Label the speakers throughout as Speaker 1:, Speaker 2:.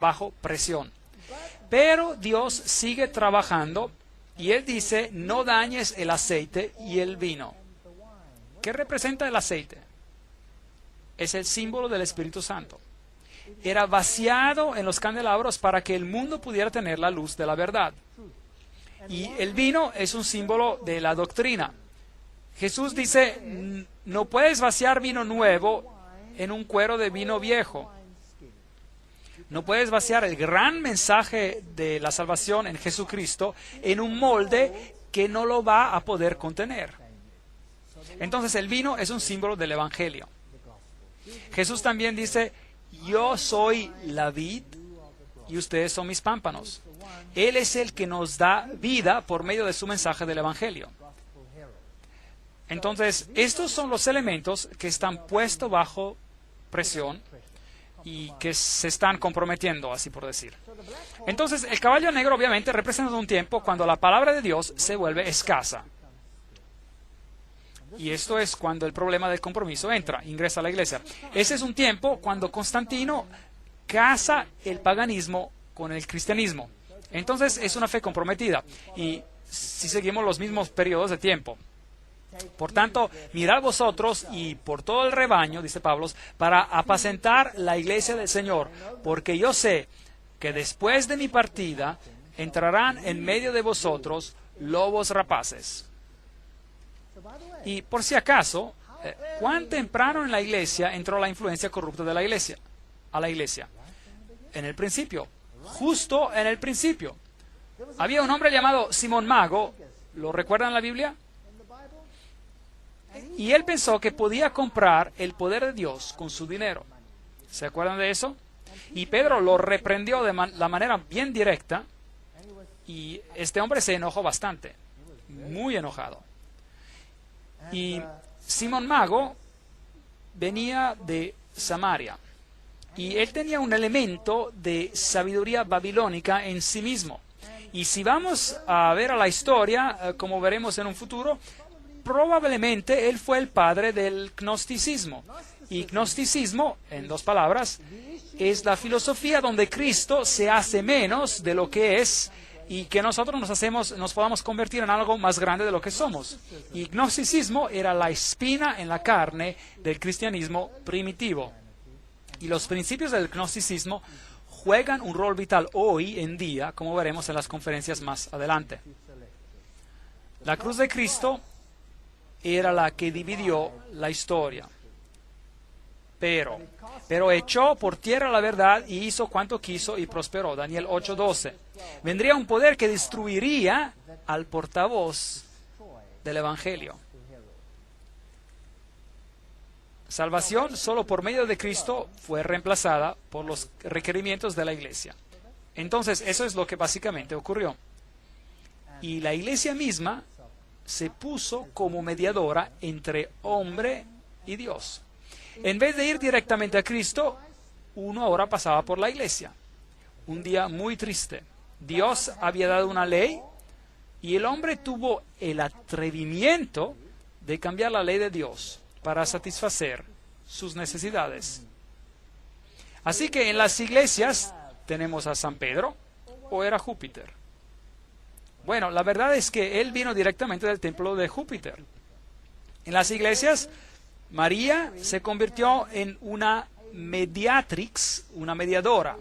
Speaker 1: bajo presión. Pero Dios sigue trabajando y Él dice, no dañes el aceite y el vino. ¿Qué representa el aceite? Es el símbolo del Espíritu Santo. Era vaciado en los candelabros para que el mundo pudiera tener la luz de la verdad. Y el vino es un símbolo de la doctrina. Jesús dice, no puedes vaciar vino nuevo en un cuero de vino viejo. No puedes vaciar el gran mensaje de la salvación en Jesucristo en un molde que no lo va a poder contener. Entonces el vino es un símbolo del Evangelio. Jesús también dice, yo soy la vid y ustedes son mis pámpanos. Él es el que nos da vida por medio de su mensaje del Evangelio. Entonces, estos son los elementos que están puestos bajo presión y que se están comprometiendo, así por decir. Entonces, el caballo negro obviamente representa un tiempo cuando la palabra de Dios se vuelve escasa. Y esto es cuando el problema del compromiso ingresa a la iglesia. Ese es un tiempo cuando Constantino casa el paganismo con el cristianismo. Entonces, es una fe comprometida. Y si seguimos los mismos periodos de tiempo. Por tanto, mirad vosotros y por todo el rebaño, dice Pablo, para apacentar la iglesia del Señor, porque yo sé que después de mi partida entrarán en medio de vosotros lobos rapaces. Y por si acaso, ¿cuán temprano en la iglesia entró la influencia corrupta de la iglesia? A la iglesia. En el principio, justo en el principio. Había un hombre llamado Simón Mago, ¿lo recuerdan en la Biblia? Y él pensó que podía comprar el poder de Dios con su dinero. ¿Se acuerdan de eso? Y Pedro lo reprendió de la manera bien directa y este hombre se enojó bastante, muy enojado. Y Simón Mago venía de Samaria y él tenía un elemento de sabiduría babilónica en sí mismo. Y si vamos a ver a la historia, como veremos en un futuro, probablemente él fue el padre del gnosticismo. Y gnosticismo, en dos palabras, es la filosofía donde Cristo se hace menos de lo que es y que nosotros nos podamos convertir en algo más grande de lo que somos. Y gnosticismo era la espina en la carne del cristianismo primitivo. Y los principios del gnosticismo juegan un rol vital hoy en día, como veremos en las conferencias más adelante. La cruz de Cristo era la que dividió la historia. Pero echó por tierra la verdad y hizo cuanto quiso y prosperó. Daniel 8:12. Vendría un poder que destruiría al portavoz del Evangelio. Salvación solo por medio de Cristo fue reemplazada por los requerimientos de la iglesia. Entonces, eso es lo que básicamente ocurrió. Y la iglesia misma se puso como mediadora entre hombre y Dios. En vez de ir directamente a Cristo, uno ahora pasaba por la iglesia. Un día muy triste. Dios había dado una ley y el hombre tuvo el atrevimiento de cambiar la ley de Dios para satisfacer sus necesidades. Así que en las iglesias tenemos a San Pedro o era Júpiter. Bueno, la verdad es que él vino directamente del templo de Júpiter. En las iglesias, María se convirtió en una mediatrix, una mediadora.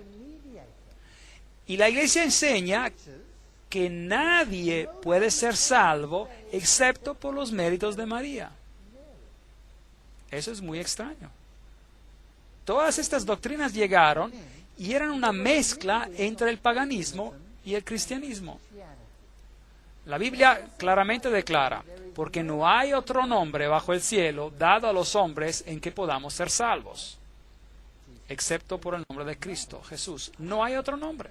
Speaker 1: Y la iglesia enseña que nadie puede ser salvo excepto por los méritos de María. Eso es muy extraño. Todas estas doctrinas llegaron y eran una mezcla entre el paganismo y el cristianismo. La Biblia claramente declara, porque no hay otro nombre bajo el cielo dado a los hombres en que podamos ser salvos, excepto por el nombre de Cristo, Jesús. No hay otro nombre.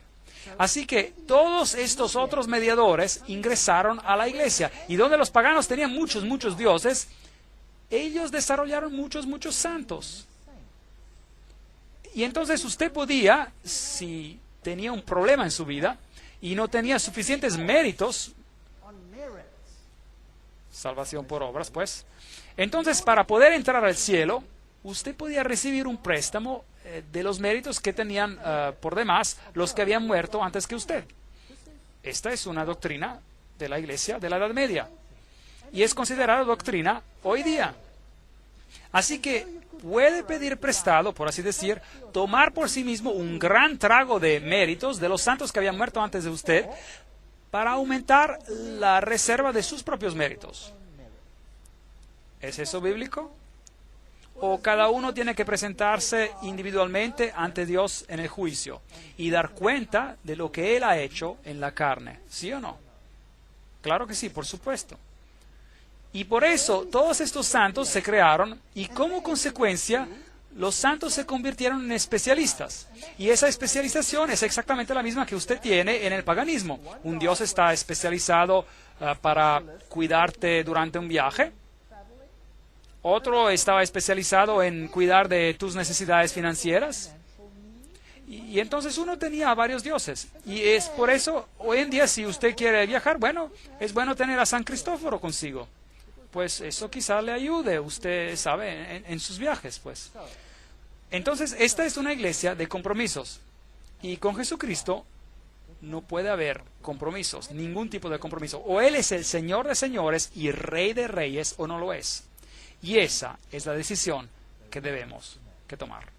Speaker 1: Así que todos estos otros mediadores ingresaron a la iglesia. Y donde los paganos tenían muchos dioses, ellos desarrollaron muchos santos. Y entonces usted podía, si tenía un problema en su vida y no tenía suficientes méritos, salvación por obras, pues, entonces para poder entrar al cielo, usted podía recibir un préstamo de los méritos que tenían por demás los que habían muerto antes que usted. Esta es una doctrina de la Iglesia de la Edad Media y es considerada doctrina hoy día. Así que puede pedir prestado, por así decir, tomar por sí mismo un gran trago de méritos de los santos que habían muerto antes de usted para aumentar la reserva de sus propios méritos. ¿Es eso bíblico? ¿O cada uno tiene que presentarse individualmente ante Dios en el juicio y dar cuenta de lo que Él ha hecho en la carne? ¿Sí o no? Claro que sí, por supuesto. Y por eso todos estos santos se crearon y como consecuencia los santos se convirtieron en especialistas. Y esa especialización es exactamente la misma que usted tiene en el paganismo. Un Dios está especializado para cuidarte durante un viaje. Otro estaba especializado en cuidar de tus necesidades financieras. Y entonces uno tenía varios dioses. Y es por eso, hoy en día, si usted quiere viajar, bueno, es bueno tener a San Cristóforo consigo. Pues eso quizá le ayude, usted sabe, en sus viajes, pues. Entonces, esta es una iglesia de compromisos. Y con Jesucristo no puede haber compromisos, ningún tipo de compromiso. O Él es el Señor de señores y Rey de reyes, o no lo es. Y esa es la decisión que debemos que tomar.